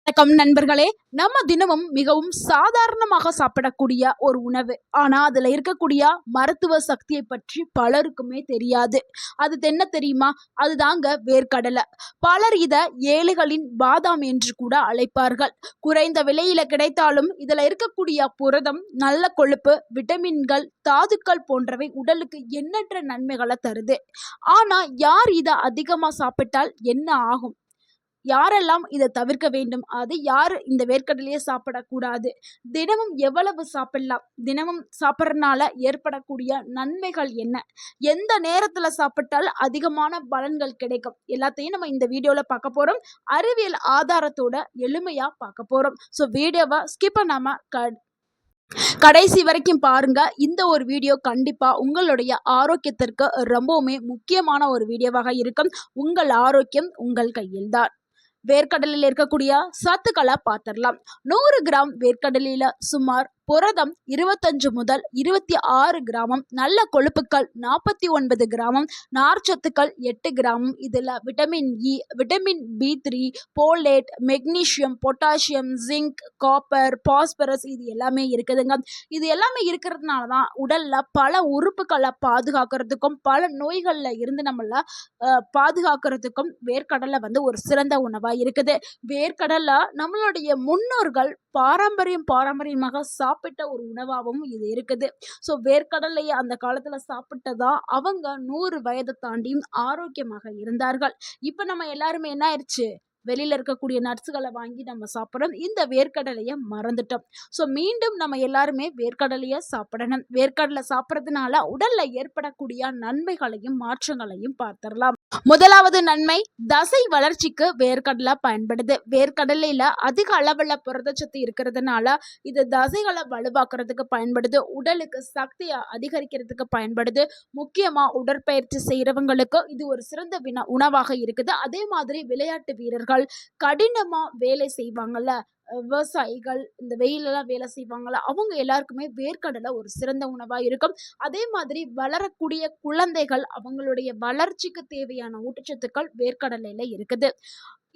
வணக்கம் நண்பர்களே. நம்ம தினமும் மிகவும் சாதாரணமாக சாப்பிடக்கூடிய ஒரு உணவு. ஆனா அதுல இருக்கக்கூடிய மருத்துவ சக்தியை பற்றி பலருக்குமே தெரியாது. அது என்ன தெரியுமா? அதுதாங்க வேர்க்கடலை. பலர் இத ஏழைகளின் பாதாம் என்று கூட அழைப்பார்கள். குறைந்த விலையில கிடைத்தாலும் இதுல இருக்கக்கூடிய புரதம், நல்ல கொழுப்பு, விட்டமின்கள், தாதுக்கள் போன்றவை உடலுக்கு எண்ணற்ற நன்மைகளை தருது. ஆனா யார் இத அதிகமா சாப்பிட்டால் என்ன ஆகும்? யாரெல்லாம் இதை தவிர்க்க வேண்டும்? அது யார் இந்த வேர்க்கடலையே சாப்பிடக்கூடாது? தினமும் எவ்வளவு சாப்பிடலாம்? தினமும் சாப்பிட்றதுனால ஏற்படக்கூடிய நன்மைகள் என்ன? எந்த நேரத்துல சாப்பிட்டால் அதிகமான பலன்கள் கிடைக்கும்? எல்லாத்தையும் நம்ம இந்த வீடியோல பார்க்க போறோம். அறிவியல் ஆதாரத்தோட எளிமையா பார்க்க போறோம். ஸோ வீடியோவை ஸ்கிப் பண்ணாம கடைசி வரைக்கும் பாருங்க. இந்த ஒரு வீடியோ கண்டிப்பா உங்களுடைய ஆரோக்கியத்திற்கு ரொம்பவுமே முக்கியமான ஒரு வீடியோவாக இருக்கும். உங்கள் ஆரோக்கியம் உங்கள் கையில்தான். வேர்க்கடலில் இருக்கக்கூடிய சத்துக்களை பார்த்துடலாம். 100 கிராம் வேர்க்கடலில் சுமார் புரதம் 25 முதல் 26 கிராமம், நல்ல கொழுப்புக்கள் 49 கிராமம், நார்ச்சத்துக்கள் 8 கிராமம். இதில் vitamin E, vitamin B3, folate, magnesium, potassium, zinc, copper, phosphorus இது எல்லாமே இருக்குதுங்க. இது எல்லாமே இருக்கிறதுனால தான் உடலில் பல உறுப்புகளை பாதுகாக்கிறதுக்கும் பல நோய்களில் இருந்து நம்மளை பாதுகாக்கிறதுக்கும் வேர்க்கடலை ஒரு சிறந்த உணவாக இருக்குது. வேர்க்கடலை நம்மளுடைய முன்னோர்கள் பாரம்பரியமாக சாப்பிட்ட ஒரு உணவாகவும் இது இருக்குது. ஸோ வேர்க்கடலையை அந்த காலத்தில் சாப்பிட்டதா அவங்க 100 வயதை தாண்டியும் ஆரோக்கியமாக இருந்தார்கள். இப்போ நம்ம எல்லாருமே என்ன ஆயிடுச்சு? வெளியில இருக்கக்கூடிய நட்ஸுகளை வாங்கி நம்ம சாப்பிட்றோம். இந்த வேர்க்கடலையை மறந்துட்டோம். ஸோ மீண்டும் நம்ம எல்லாருமே வேர்க்கடலையை சாப்பிடணும். வேர்க்கடலை சாப்பிட்றதுனால உடல்ல ஏற்படக்கூடிய நன்மைகளையும் மாற்றங்களையும் பார்த்துடலாம். முதலாவது நன்மை, தசை வளர்ச்சிக்கு வேர்க்கடலை பயன்படுது. வேர்க்கடலையில அதிக அளவுல புரதச்சத்து இருக்கிறதுனால இது தசைகளை வலுவாக்குறதுக்கு பயன்படுது. உடலுக்கு சக்தியை அதிகரிக்கிறதுக்கு பயன்படுது. முக்கியமா உடற்பயிற்சி செய்யறவங்களுக்கு இது ஒரு சிறந்த உணவாக இருக்குது. அதே மாதிரி விளையாட்டு வீரர்கள், கடினமா வேலை செய்வாங்கல்ல விவசாயிகள், இந்த வெயிலெல்லாம் வேலை செய்வாங்களா அவங்க எல்லாருக்குமே வேர்க்கடலை ஒரு சிறந்த உணவா இருக்கும். அதே மாதிரி வளரக்கூடிய குழந்தைகள் அவங்களுடைய வளர்ச்சிக்கு தேவையான ஊட்டச்சத்துக்கள் வேர்க்கடலையில இருக்குது.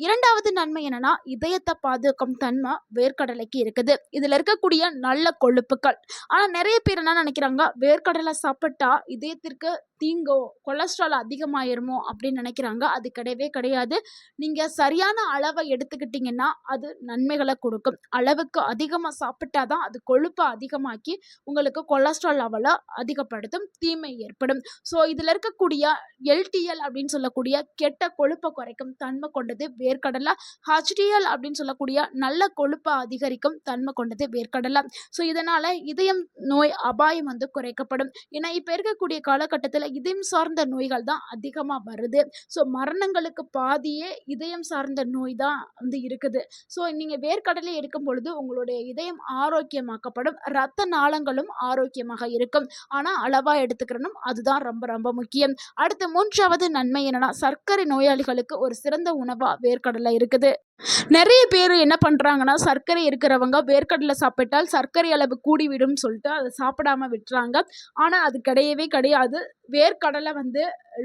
இரண்டாவது நன்மை என்னன்னா, இதயத்தை பாதுகாக்கும் தன்மை வேர்க்கடலைக்கு இருக்குது. இதுல இருக்கக்கூடிய நல்ல கொழுப்புக்கள். ஆனா நிறைய பேர் என்ன நினைக்கிறாங்க, வேர்க்கடலை சாப்பிட்டா இதயத்திற்கு தீங்கோ, கொலஸ்ட்ரால் அதிகமாயிருமோ அப்படின்னு நினைக்கிறாங்க. அது கிடையவே கிடையாது. நீங்க சரியான அளவை எடுத்துக்கிட்டீங்கன்னா அது நன்மைகளை கொடுக்கும். அளவுக்கு அதிகமாக சாப்பிட்டாதான் அது கொழுப்பை அதிகமாக்கி உங்களுக்கு கொலஸ்ட்ரால் லெவலை அதிகப்படுத்தும், தீமை ஏற்படும். ஸோ இதில் இருக்கக்கூடிய எல்டிஎல் அப்படின்னு சொல்லக்கூடிய கெட்ட கொழுப்பை குறைக்கும் தன்மை கொண்டது வேர்க்கடலை. HDL அப்படின்னு சொல்லக்கூடிய நல்ல கொழுப்பை அதிகரிக்கும் தன்மை கொண்டது வேர்க்கடலை. ஸோ இதனால இதயம் நோய் அபாயம் குறைக்கப்படும். ஏன்னா இப்போ இருக்கக்கூடிய காலகட்டத்தில் இதயம் சார்ந்த நோய்கள் தான் அதிகமாக வருது. ஸோ மரணங்களுக்கு பாதியே இதயம் சார்ந்த நோய் தான் இருக்குது. ஸோ நீங்கள் வேர்க்கடலை எடுக்கும் பொழுது உங்களுடைய இதயம் ஆரோக்கியமாக்கப்படும், இரத்த நாளங்களும் ஆரோக்கியமாக இருக்கும். ஆனால் அளவாக எடுத்துக்கிறணும், அதுதான் ரொம்ப ரொம்ப முக்கியம். அடுத்து மூன்றாவது நன்மை என்னன்னா, சர்க்கரை நோயாளிகளுக்கு ஒரு சிறந்த உணவாக வேர்க்கடலை இருக்குது. நிறைய பேர் என்ன பண்ணுறாங்கன்னா, சர்க்கரை இருக்கிறவங்க வேர்க்கடலை சாப்பிட்டால் சர்க்கரை அளவு கூடிவிடும் சொல்லிட்டு அதை சாப்பிடாம விட்டுறாங்க. ஆனால் அது கிடையவே கிடையாது. வேர்க்கடலை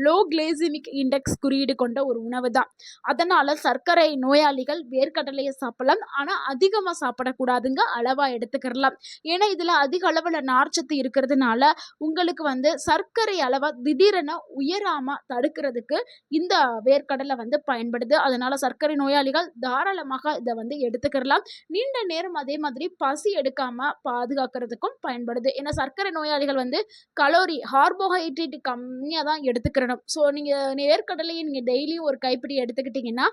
லோ கிளைசிமிக் இண்டெக்ஸ் குறியீடு கொண்ட ஒரு உணவு தான். அதனால் சர்க்கரை நோயாளிகள் வேர்க்கடலையை சாப்பிடலாம். ஆனால் அதிகமாக சாப்பிடக்கூடாதுங்க, அளவாக எடுத்துக்கிறலாம். ஏன்னா இதில் அதிக அளவில் நார்ச்சத்து இருக்கிறதுனால உங்களுக்கு சர்க்கரை அளவை திடீரென உயராமல் தடுக்கிறதுக்கு இந்த வேர்க்கடலை பயன்படுது. அதனால் சர்க்கரை நோயாளிகள் தாராளமாக இதை எடுத்துக்கிறலாம். நீண்ட நேரம் அதே மாதிரி பசி எடுக்காம பாதுகாக்கிறதுக்கும் பயன்படுது. ஏன்னா சர்க்கரை நோயாளிகள் கலோரி, கார்போஹைட்ரேட் கம்மியாக தான் எடுத்துக்கிறணும். ஸோ நீங்கள் வேர்க்கடலையை நீங்கள் டெய்லியும் ஒரு கைப்பிடி எடுத்துக்கிட்டிங்கன்னா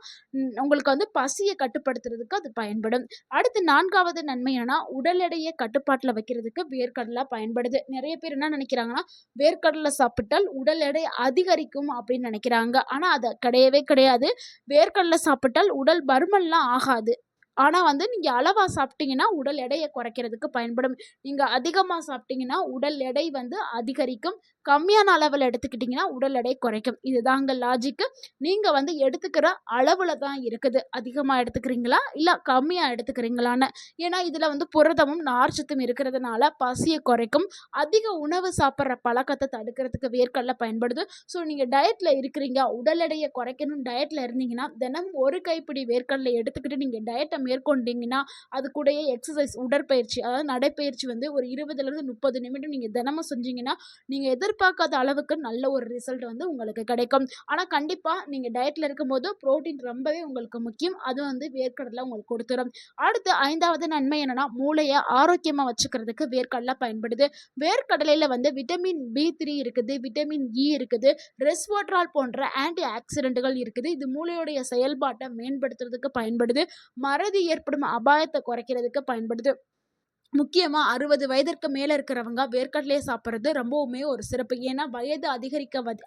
உங்களுக்கு பசியை கட்டுப்படுத்துறதுக்கு அது பயன்படும். அடுத்து நான்காவது நன்மை என்னன்னா, உடல் எடையை கட்டுப்பாட்டில் வைக்கிறதுக்கு வேர்க்கடலை பயன்படுது. நிறைய பேர் என்ன நினைக்கிறாங்கன்னா, வேர்க்கடலை சாப்பிட்டால் உடல் எடை அதிகரிக்கும் அப்படின்னு நினைக்கிறாங்க. ஆனால் அது கிடையவே கிடையாது. வேர்க்கடலை சாப்பிட்டால் உடல் பருமன்லாம் ஆகாது. ஆனால் நீங்கள் அளவாக சாப்பிட்டீங்கன்னா உடல் எடையை குறைக்கிறதுக்கு பயன்படும். நீங்கள் அதிகமாக சாப்பிட்டீங்கன்னா உடல் எடை அதிகரிக்கும். கம்மியான அளவில் எடுத்துக்கிட்டிங்கன்னா உடல் எடை குறைக்கும். இதுதாங்க லாஜிக்கு. நீங்கள் எடுத்துக்கிற அளவில் தான் இருக்குது. அதிகமாக எடுத்துக்கிறீங்களா இல்லை கம்மியாக எடுத்துக்கிறீங்களான்னு. ஏன்னா இதில் புரதமும் நார்ச்சத்தும் இருக்கிறதுனால பசியை குறைக்கும். அதிக உணவு சாப்பிட்ற பழக்கத்தை தடுக்கிறதுக்கு வேர்க்கடலை பயன்படுது. ஸோ நீங்கள் டயட்டில் இருக்கிறீங்க, உடல் எடையை குறைக்கணும் டயட்டில் இருந்தீங்கன்னா தினமும் ஒரு கைப்பிடி வேர்க்கடலை எடுத்துக்கிட்டு நீங்கள் டயட்டை மேற்கொண்டீங்கன்னா, அது கூடயே எக்ஸர்சைஸ் உடற்பயிற்சி, அதாவது நடைப்பயிற்சி வந்து ஒரு 20லேருந்து 30 நிமிடம் நீங்க தினமும் செஞ்சீங்கன்னா, நீங்க எதிர்பார்க்காத அளவுக்கு நல்ல ஒரு ரிசல்ட் வந்து உங்களுக்கு கிடைக்கும். ஆனா கண்டிப்பா நீங்க டயட்ல இருக்கும்போது புரோட்டீன் ரொம்பவே உங்களுக்கு முக்கியம். அது வந்து வேர்க்கடலை உங்களுக்கு குடுத்துரும். அடுத்து 5வது நன்மை என்னன்னா, மூளைய ஆரோக்கியமா வச்சுக்கிறதுக்கு வேர்க்கடலை பயன்படுது. வேர்க்கடலையில வந்து விட்டமின் B3 இருக்குது, விட்டமின் இ இருக்குது, ரெஸ்வெட்ரால் போன்ற ஆன்டி ஆக்சிடென்ட்கள் இருக்குது. இது மூளையுடைய செயல்பாட்டை மேம்படுத்துறதுக்கு பயன்படுது. மறதி ஏற்படும் அபாயத்தை குறைக்கிறதுக்கு பயன்படுது. முக்கியமா 60 வயதிற்கு மேல இருக்கிறவங்க வேர்க்கடலைய சாப்பிடுறது ரொம்பவுமே ஒரு சிறப்பு. ஏன்னா, வயது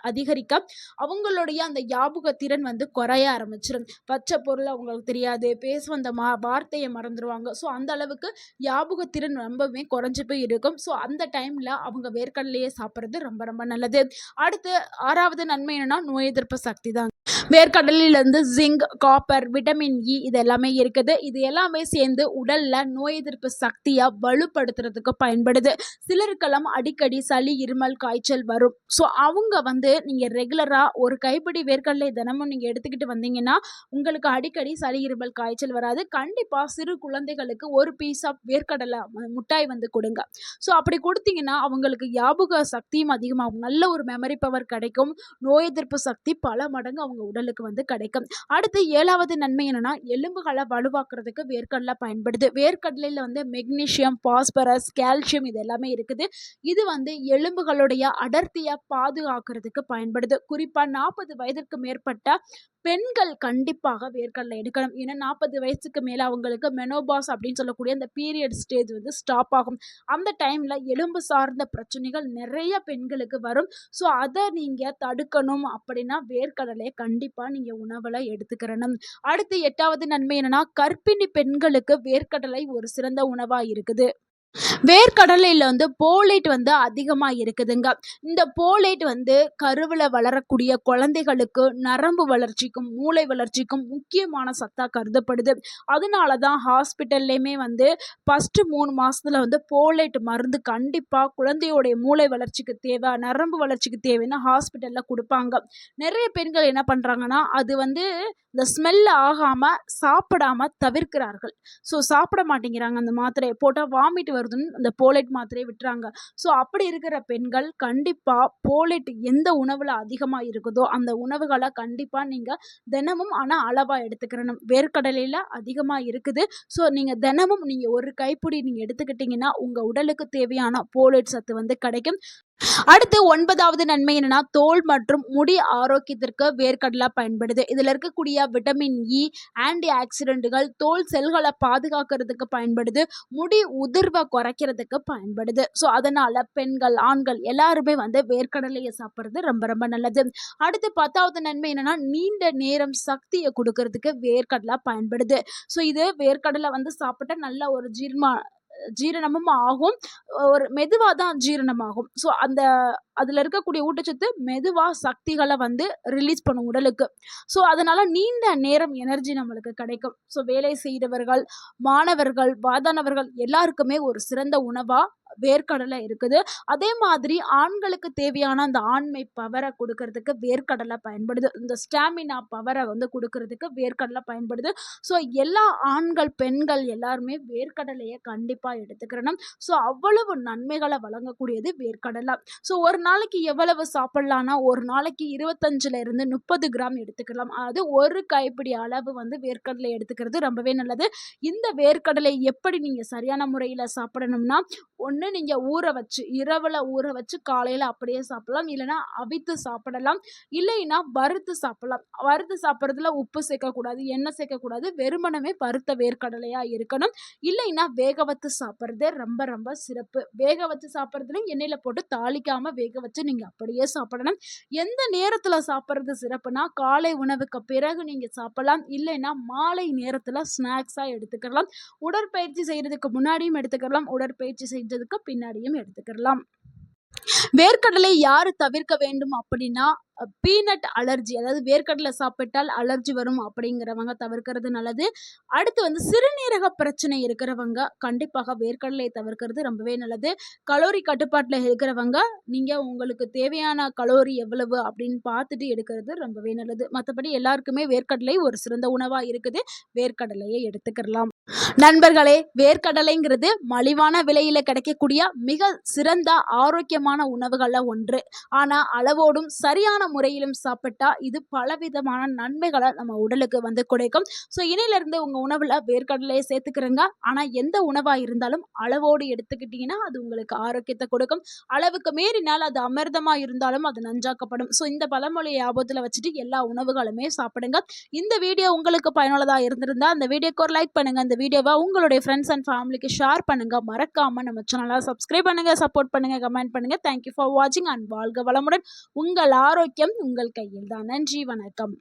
அதிகரிக்க அவங்களுடைய அந்த ஞாபக திறன் வந்து குறைய ஆரம்பிச்சிரும். வச்ச பொருள் அவங்களுக்கு தெரியாது. பேச வந்த வார்த்தைய மறந்துருவாங்க. ஸோ, அந்த அளவுக்கு ஞாபக திறன் ரொம்பவுமே குறைஞ்சு போய் இருக்கும். ஸோ, அந்த டைம்ல அவங்க வேர்க்கடலைய சாப்பிடுறது ரொம்ப ரொம்ப நல்லது. அடுத்து 6வது நன்மை என்னன்னா, நோய் எதிர்ப்பு சக்தி தான். வேர்க்கடலையிலிருந்து ஜிங்க், காப்பர், விட்டமின் இ இது எல்லாமே இருக்குது. இது எல்லாமே சேர்ந்து உடல்ல நோய் எதிர்ப்பு சக்திய வலுப்படுத்துறதுக்கு பயன்படுது. சிலருக்கெல்லாம் அடிக்கடி சளி, இருமல், காய்ச்சல் வரும். ஸோ அவங்க வந்து நீங்க ரெகுலரா ஒரு கைப்பிடி வேர்க்கடலை தினமும் நீங்க எடுத்துக்கிட்டு வந்தீங்கன்னா, உங்களுக்கு அடிக்கடி சளி, இருமல், காய்ச்சல் வராது. கண்டிப்பா சிறு குழந்தைகளுக்கு ஒரு பீஸ் ஆஃப் வேர்க்கடலை முட்டாய் வந்து கொடுங்க. ஸோ அப்படி கொடுத்தீங்கன்னா, அவங்களுக்கு ஞாபக சக்தியும் அதிகமாகும். நல்ல ஒரு மெமரி பவர் கிடைக்கும். நோய் எதிர்ப்பு சக்தி பல மடங்கு அவங்க உடலுக்கு வந்து கிடைக்கும். அடுத்து 7வது நன்மை என்னன்னா, எலும்புகளை வலுவாக்குறதுக்கு வேர்க்கடலை பயன்படுது. வேர்க்கடலையில வந்து மெக்னீசியம், பாஸ்பரஸ், கால்சியம் இது எல்லாமே இருக்குது. இது வந்து எலும்புகளுடைய அடர்த்தியை பாதுகாக்கிறதுக்கு பயன்படுது. குறிப்பா 40 வயதிற்கு மேற்பட்ட பெண்கள் கண்டிப்பாக வேர்க்கடலை எடுக்கணும். ஏன்னா 40 வயசுக்கு மேல அவங்களுக்கு மெனோபாஸ் அப்படின்னு சொல்லக்கூடிய அந்த பீரியட் ஸ்டேஜ் வந்து ஸ்டாப் ஆகும். அந்த டைம்ல எலும்பு சார்ந்த பிரச்சனைகள் நிறைய பெண்களுக்கு வரும். ஸோ அதை நீங்க தடுக்கணும் அப்படின்னா வேர்க்கடலையை கண்டிப்பா நீங்க உணவுல எடுத்துக்கிறணும். அடுத்து 8வது நன்மை என்னன்னா, கர்ப்பிணி பெண்களுக்கு வேர்க்கடலை ஒரு சிறந்த உணவா இருக்குது. வேர்க்கடலையில வந்து போலேட் வந்து அதிகமா இருக்குதுங்க. இந்த போலேட் வந்து கருவுல வளரக்கூடிய குழந்தைகளுக்கு நரம்பு வளர்ச்சிக்கும், மூளை வளர்ச்சிக்கும் முக்கியமான சத்தா கருதப்படுது. அதனால தான் ஹாஸ்பிட்டல்லயுமே வந்து ஃபர்ஸ்ட் 3 மாசத்துல வந்து போலேட் மருந்து கண்டிப்பா குழந்தையோடைய மூளை வளர்ச்சிக்கு தேவை, நரம்பு வளர்ச்சிக்கு தேவைன்னு ஹாஸ்பிட்டல்ல குடுப்பாங்க. நிறைய பெண்கள் என்ன பண்றாங்கன்னா, அது வந்து இந்த ஸ்மெல் ஆகாம சாப்பிடாம தவிர்க்கிறார்கள். ஸோ சாப்பிட மாட்டேங்கிறாங்க. அந்த மாத்திரையை போட்டா வாமிட் வருதுன்னு அந்த போலேட் மாத்திரையை விட்டுறாங்க. ஸோ அப்படி இருக்கிற பெண்கள் கண்டிப்பா போலேட் எந்த உணவுல அதிகமா இருக்குதோ அந்த உணவுகளை கண்டிப்பா நீங்க தினமும் ஆனா அளவா எடுத்துக்கிறணும். வேர்க்கடலையில அதிகமா இருக்குது. ஸோ நீங்க தினமும் நீங்க ஒரு கைப்பிடி நீங்க எடுத்துக்கிட்டீங்கன்னா உங்க உடலுக்கு தேவையான போலேட் சத்து வந்து கிடைக்கும். அடுத்து 9வது நன்மை என்னன்னா, தோல் மற்றும் முடி ஆரோக்கியத்திற்கு வேர்க்கடலை பயன்படுது. இதுல இருக்கக்கூடிய விட்டமின் இ, ஆன்டி ஆக்சிடென்ட்கள் தோல் செல்களை பாதுகாக்கிறதுக்கு பயன்படுது. முடி உதிர்வை குறைக்கிறதுக்கு பயன்படுது. ஸோ அதனால பெண்கள், ஆண்கள் எல்லாருமே வந்து வேர்க்கடலையை சாப்பிட்றது ரொம்ப ரொம்ப நல்லது. அடுத்து 10வது நன்மை என்னன்னா, நீண்ட நேரம் சக்தியை கொடுக்கறதுக்கு வேர்க்கடலை பயன்படுது. ஸோ இது வேர்க்கடலை வந்து சாப்பிட்டா நல்ல ஒரு ஜீரணமும் ஆகும். ஒரு மெதுவா தான் ஜீரணமாகும். ஸோ அதுல இருக்கக்கூடிய ஊட்டச்சத்து மெதுவா சக்திகளை வந்து ரிலீஸ் பண்ணும் உடலுக்கு. ஸோ அதனால நீண்ட நேரம் எனர்ஜி நம்மளுக்கு கிடைக்கும். ஸோ வேலை செய்கிறவர்கள், மாணவர்கள், வயதானவர்கள் எல்லாருக்குமே ஒரு சிறந்த உணவா வேர்க்கடலை இருக்குது. அதே மாதிரி ஆண்களுக்கு தேவையான அந்த ஆண்மை பவரை கொடுக்கறதுக்கு வேர்க்கடலை பயன்படுது. இந்த ஸ்டாமினா பவரை வந்து கொடுக்கறதுக்கு வேர்க்கடலை பயன்படுது. ஸோ எல்லா ஆண்கள், பெண்கள் எல்லாருமே வேர்க்கடலையை கண்டிப்பா எடுத்துக்கிறணும். ஸோ அவ்வளவு நன்மைகளை வழங்கக்கூடியது வேர்க்கடலை. ஸோ ஒரு நாளைக்கு எவ்வளவு சாப்பிடலாம்னா, ஒரு நாளைக்கு 25ல இருந்து 30 கிராம் எடுத்துக்கலாம். அதாவது ஒரு கைப்பிடி அளவு வந்து வேர்க்கடலை எடுத்துக்கிறது ரொம்பவே நல்லது. இந்த வேர்க்கடலை எப்படி நீங்க சரியான முறையில் சாப்பிடணும்னா, ஒன்று நீங்க ஊற வச்சு இரவுல ஊற வச்சு காலையில அப்படியே சாப்பிடலாம். இல்லைன்னா அவித்து சாப்பிடலாம். இல்லைன்னா வறுத்து சாப்பிடலாம். வறுத்து சாப்பிட்றதுல உப்பு சேர்க்கக்கூடாது, எண்ணெய் சேர்க்கக்கூடாது. வெறுமனவே வறுத்த வேர்க்கடலையா இருக்கணும். இல்லைன்னா வேக வச்சு சாப்பிட்றதே ரொம்ப ரொம்ப சிறப்பு. வேக வச்சு சாப்பிட்றதுலையும் எண்ணெயில போட்டு தாளிக்காம வேக வச்சு நீங்க அப்படியே சாப்பிடணும். எந்த நேரத்துல சாப்பிட்றது சிறப்புனா, காலை உணவுக்கு பிறகு நீங்க சாப்பிடலாம். இல்லைன்னா மாலை நேரத்துல ஸ்நாக்ஸா எடுத்துக்கலாம். உடற்பயிற்சி செய்யறதுக்கு முன்னாடியும் எடுத்துக்கலாம். உடற்பயிற்சி செஞ்சதுக்கு பின்னாடியும் எடுத்துக்கலாம். வேர்க்கடலை யாரு தவிர்க்க வேண்டும் அப்படின்னா, பீனட் அலர்ஜி, அதாவது வேர்க்கடலை சாப்பிட்டால் அலர்ஜி வரும் அப்படிங்கிறவங்க தவிர்க்கிறது நல்லது. அடுத்து வந்து சிறுநீரக பிரச்சனை இருக்கிறவங்க கண்டிப்பாக வேர்க்கடலையை தவிர்க்கிறது ரொம்பவே நல்லது. கலோரி கட்டுப்பாட்டுல இருக்கிறவங்க, நீங்க உங்களுக்கு தேவையான கலோரி எவ்வளவு அப்படின்னு பார்த்துட்டு எடுக்கிறது ரொம்பவே நல்லது. மத்தபடி எல்லாருக்குமே வேர்க்கடலை ஒரு சிறந்த உணவா இருக்குது. வேர்க்கடலையை எடுத்துக்கிறலாம். நண்பர்களே, வேர்க்கடலைங்கிறது மலிவான விலையில கிடைக்கக்கூடிய மிக சிறந்த ஆரோக்கியமான உணவுகள்ல ஒன்று. ஆனா அளவோடும் சரியான முறையிலும் சாப்பிட்டா இது பலவிதமான நன்மைகளை நம்ம உடலுக்கு வந்து கிடைக்கும். ஸோ இனியிலிருந்து உங்க உணவுல வேர்க்கடலையை சேர்த்துக்கிறங்க. ஆனா எந்த உணவா இருந்தாலும் அளவோடு எடுத்துக்கிட்டீங்கன்னா அது உங்களுக்கு ஆரோக்கியத்தை கொடுக்கும். அளவுக்கு மீறினால் அது அமிர்தமா இருந்தாலும் அது நஞ்சாக்கப்படும். ஸோ இந்த பழமொழியை ஞாபகத்துல வச்சுட்டு எல்லா உணவுகளுமே சாப்பிடுங்க. இந்த வீடியோ உங்களுக்கு பயனுள்ளதா இருந்திருந்தா அந்த வீடியோக்கு ஒரு லைக் பண்ணுங்க. இந்த வீடியோவை உங்களுடைய ஃப்ரெண்ட்ஸ் அண்ட் ஃபேமிலிக்கு ஷேர் பண்ணுங்க. மறக்காம நம்ம சேனலை சப்ஸ்கிரைப் பண்ணுங்க, சப்போர்ட் பண்ணுங்க, கமெண்ட் பண்ணுங்க. தேங்க்யூ ஃபார் வாட்சிங் அண்ட் வாழ்க வளமுடன். உங்கள் ஆரோக்கியம் உங்கள் கையில் தான். நன்றி, வணக்கம்.